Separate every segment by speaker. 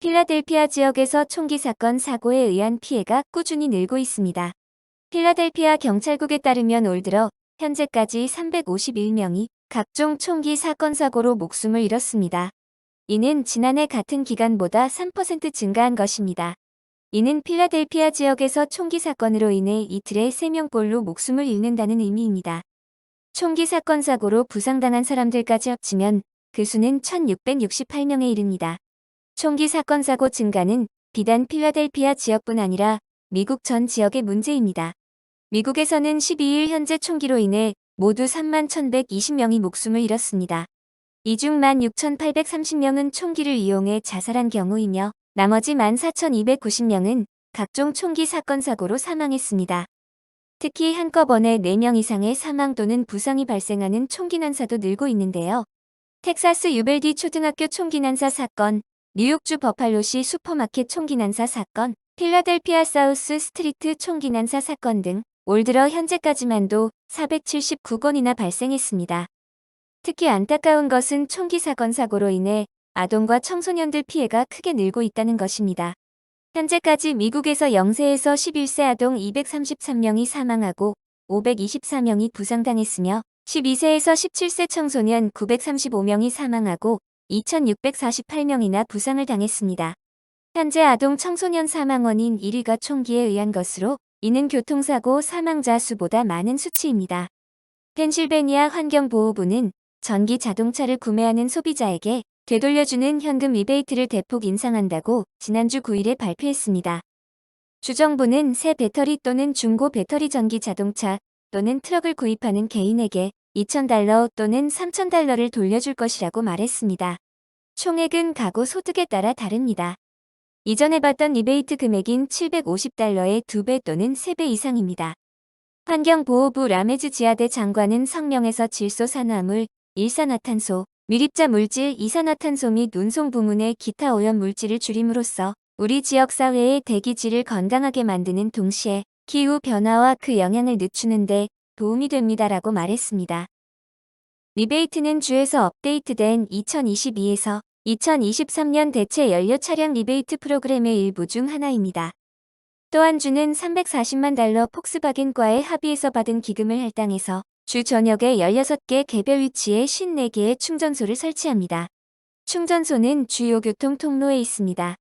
Speaker 1: 필라델피아 지역에서 총기 사건 사고에 의한 피해가 꾸준히 늘고 있습니다. 필라델피아 경찰국에 따르면 올 들어 현재까지 351명이 각종 총기 사건 사고로 목숨을 잃었습니다. 이는 지난해 같은 기간보다 3% 증가한 것입니다. 이는 필라델피아 지역에서 총기 사건으로 인해 이틀에 3명꼴로 목숨을 잃는다는 의미입니다. 총기 사건 사고로 부상당한 사람들까지 합치면 그 수는 1668명에 이릅니다. 총기 사건 사고 증가는 비단 필라델피아 지역뿐 아니라 미국 전 지역의 문제입니다. 미국에서는 12일 현재 총기로 인해 모두 31,120명이 목숨을 잃었습니다. 이 중 16,830명은 총기를 이용해 자살한 경우이며 나머지 14,290명은 각종 총기 사건 사고로 사망했습니다. 특히 한꺼번에 4명 이상의 사망 또는 부상이 발생하는 총기 난사도 늘고 있는데요. 텍사스 유벨디 초등학교 총기 난사 사건, 뉴욕주 버팔로시 슈퍼마켓 총기 난사 사건, 필라델피아 사우스 스트리트 총기 난사 사건 등 올 들어 현재까지만도 479건이나 발생했습니다. 특히 안타까운 것은 총기 사건 사고로 인해 아동과 청소년들 피해가 크게 늘고 있다는 것입니다. 현재까지 미국에서 0세에서 11세 아동 233명이 사망하고 524명이 부상당했으며 12세에서 17세 청소년 935명이 사망하고 2,648명이나 부상을 당했습니다. 현재 아동 청소년 사망 원인 1위가 총기에 의한 것으로 이는 교통사고 사망자 수보다 많은 수치입니다. 펜실베니아 환경보호부는 전기 자동차를 구매하는 소비자에게 되돌려주는 현금 리베이트를 대폭 인상한다고 지난주 9일에 발표했습니다. 주정부는 새 배터리 또는 중고 배터리 전기 자동차 또는 트럭을 구입하는 개인에게 $2,000 또는 $3,000를 돌려줄 것이라고 말했습니다. 총액은 가구 소득에 따라 다릅니다. 이전에 받던 리베이트 금액인 $750의 2배 또는 3배 이상입니다. 환경보호부 라메즈 지하대 장관은 성명에서 질소산화물, 일산화탄소, 밀입자 물질, 이산화탄소 및 운송 부문의 기타 오염 물질을 줄임으로써 우리 지역 사회의 대기질을 건강하게 만드는 동시에 기후 변화와 그 영향을 늦추는 데 도움이 됩니다라고 말했습니다. 리베이트는 주에서 업데이트된 2022에서 2023년 대체 연료 차량 리베이트 프로그램의 일부 중 하나입니다. 또한 주는 $340만 폭스바겐과의 합의에서 받은 기금을 할당해서 주 전역에 16개 개별 위치에 54개의 충전소를 설치합니다. 충전소는 주요 교통 통로에 있습니다.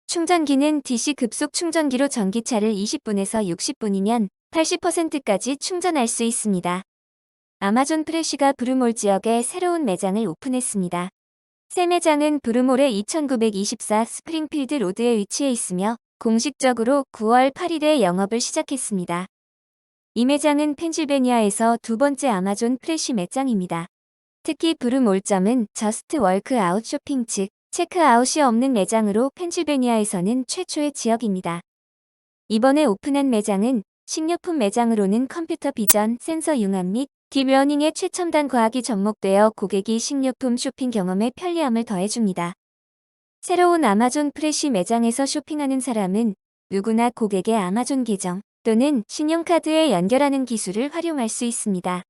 Speaker 1: 충전기는 DC 급속 충전기로 전기차를 20분에서 60분이면 80%까지 충전할 수 있습니다. 아마존 프레쉬가 브루몰 지역에 새로운 매장을 오픈했습니다. 새 매장은 브루몰의 2924 스프링필드 로드에 위치해 있으며 공식적으로 9월 8일에 영업을 시작했습니다. 이 매장은 펜실베니아에서 두 번째 아마존 프레쉬 매장입니다. 특히 브루몰점은 저스트 월크 아웃 쇼핑 즉 체크아웃이 없는 매장으로 펜실베니아에서는 최초의 지역입니다. 이번에 오픈한 매장은 식료품 매장으로는 컴퓨터 비전, 센서 융합 및 딥러닝의 최첨단 과학이 접목되어 고객이 식료품 쇼핑 경험에 편리함을 더해줍니다. 새로운 아마존 프레쉬 매장에서 쇼핑하는 사람은 누구나 고객의 아마존 계정 또는 신용카드에 연결하는 기술을 활용할 수 있습니다.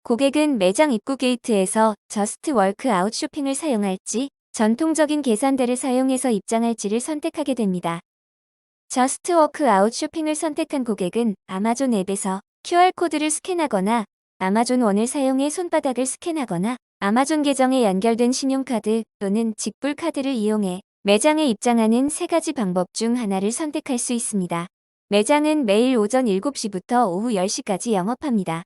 Speaker 1: 고객은 매장 입구 게이트에서 저스트 월크 아웃 쇼핑을 사용할지 전통적인 계산대를 사용해서 입장할지를 선택하게 됩니다. 저스트 워크 아웃 쇼핑을 선택한 고객은 아마존 앱에서 QR코드를 스캔하거나 아마존 원을 사용해 손바닥을 스캔하거나 아마존 계정에 연결된 신용카드 또는 직불카드를 이용해 매장에 입장하는 세 가지 방법 중 하나를 선택할 수 있습니다. 매장은 매일 오전 7시부터 오후 10시까지 영업합니다.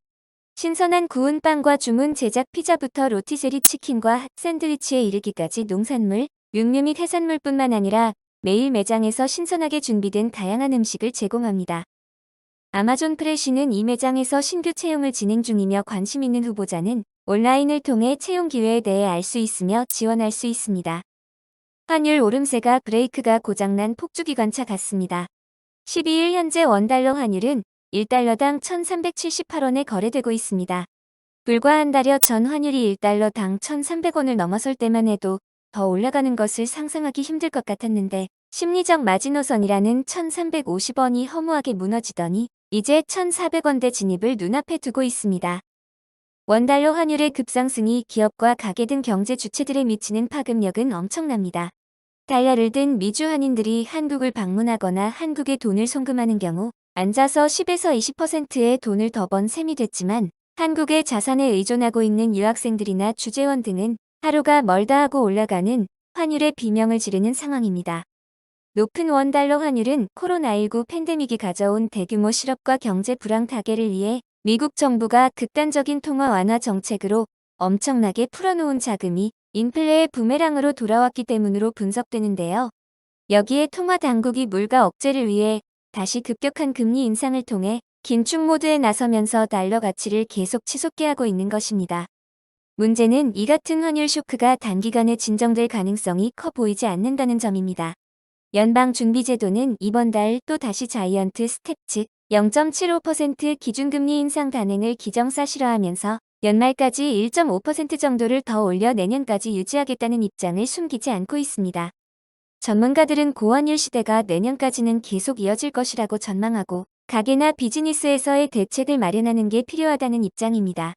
Speaker 1: 신선한 구운 빵과 주문 제작 피자부터 로티제리 치킨과 핫 샌드위치에 이르기까지 농산물, 육류 및 해산물뿐만 아니라 매일 매장에서 신선하게 준비된 다양한 음식을 제공합니다. 아마존 프레쉬는 이 매장에서 신규 채용을 진행 중이며 관심 있는 후보자는 온라인을 통해 채용 기회에 대해 알 수 있으며 지원할 수 있습니다. 환율 오름세가 브레이크가 고장난 폭주기관차 같습니다. 12일 현재 원달러 환율은 1달러당 1,378원에 거래되고 있습니다. 불과 한 달여 전 환율이 1달러당 1,300원을 넘어설 때만 해도 더 올라가는 것을 상상하기 힘들 것 같았는데 심리적 마지노선이라는 1,350원이 허무하게 무너지더니 이제 1,400원대 진입을 눈앞에 두고 있습니다. 원달러 환율의 급상승이 기업과 가계 등 경제 주체들에 미치는 파급력은 엄청납니다. 달러를 든 미주 한인들이 한국을 방문하거나 한국에 돈을 송금하는 경우 앉아서 10에서 20%의 돈을 더 번 셈이 됐지만 한국의 자산에 의존하고 있는 유학생들이나 주재원 등은 하루가 멀다 하고 올라가는 환율에 비명을 지르는 상황입니다. 높은 원달러 환율은 코로나19 팬데믹이 가져온 대규모 실업과 경제 불황 타개를 위해 미국 정부가 극단적인 통화 완화 정책으로 엄청나게 풀어놓은 자금이 인플레의 부메랑으로 돌아왔기 때문으로 분석되는데요. 여기에 통화 당국이 물가 억제를 위해 다시 급격한 금리 인상을 통해 긴축 모드에 나서면서 달러 가치를 계속 치솟게 하고 있는 것입니다. 문제는 이 같은 환율 쇼크가 단기간에 진정될 가능성이 커 보이지 않는다는 점입니다. 연방준비제도는 이번 달 또 다시 자이언트 스텝 즉 0.75% 기준금리 인상 단행을 기정사실화하면서 연말까지 1.5% 정도를 더 올려 내년까지 유지하겠다는 입장을 숨기지 않고 있습니다. 전문가들은 고환율 시대가 내년까지는 계속 이어질 것이라고 전망하고 가계나 비즈니스에서의 대책을 마련하는 게 필요하다는 입장입니다.